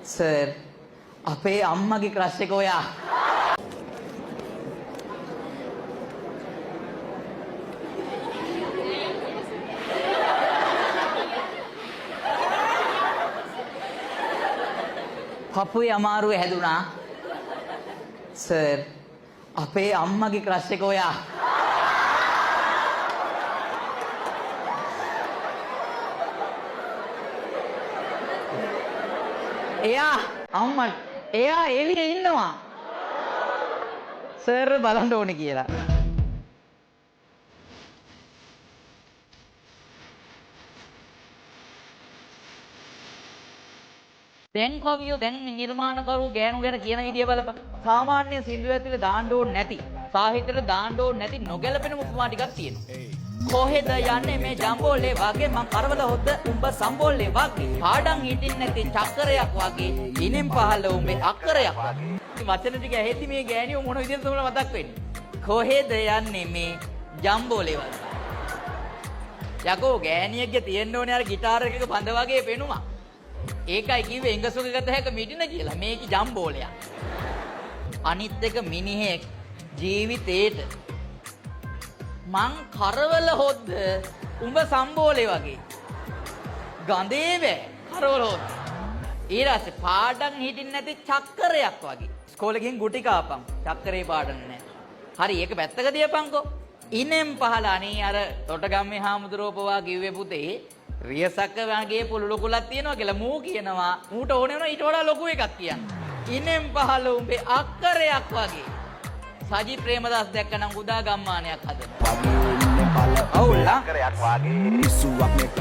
Sir අපේ අම්මගේ crush එක ඔයා. පපුවේ අමාරුවේ හැදුනා. සර් අපේ අම්මගේ ක්‍රෂ් එක ඔයා. එයා අම්මා එයා එළියේ ඉන්නවා. සර් බලන්න ඕනේ කියලා. දැන් කවියෝ දැන් නිර්මාණකරු ගෑනු ගැන කියන විදිය බලපන්. සාමාන්‍ය සින්දු ඇතුලේ දාන්න ඕනේ නැති, සාහිත්‍යයට දාන්න ඕනේ නැති නොගැලපෙන උපමා ටිකක් තියෙනවා. කොහෙද යන්නේ මේ ජම්බෝලේ වගේ මං කරවල හොද්ද උඹ සම්බෝලේ වගේ පාඩම් හිටින් නැති චක්‍රයක් වගේ ඉනෙන් පහළ උඹේ අක්කරයක් වගේ. වචන ටික ඇහෙද්දි මේ ගෑනියෝ මොන විදිහටද උඹලා මතක් වෙන්නේ? කොහෙද යන්නේ මේ ජම්බෝලේ වගේ. යකෝ ගෑනියෙක්ගේ තියෙන්න ඕනේ අර গিitar එකක බඳ වගේ පෙනුමක්. ඒකයි කිව්වේ එංගසුක ගත හැක මිටින කියලා. මේක ජම්බෝලයක්. අනිත් එක මිනිහෙක් ජීවිතේට මං කරවල හොද්ද උඹ සම්බෝලේ වගේ. ගඳේ බෑ කරවල හොද්ද. ඊට පාඩම් හිටින් නැති චක්‍රයක් වගේ. ඉස්කෝලේ ගිහින් ගුටි කාපන්. චක්‍රේ පාඩම් නැහැ. හරි ඒක පැත්තක තියපන්කෝ. ඉනෙන් පහළ අනේ අර තොටගම්මේ හාමුදුරුවෝ කිව්වේ පුතේ රියසක වගේ පුළු ලොකුලක් තියෙනවා කියලා මූ කියනවා. මූට ඕනේ වුණා ඊට වඩා ලොකු එකක් කියන්න. ඉනෙන් පහළ උඹේ අක්කරයක් වගේ. සජි ප්‍රේමදාස් දැක්කනම් උදා ගම්මානයක් හදනවා. අවුල්ලා අක්කරයක් වගේ ඉස්සුවක් මේක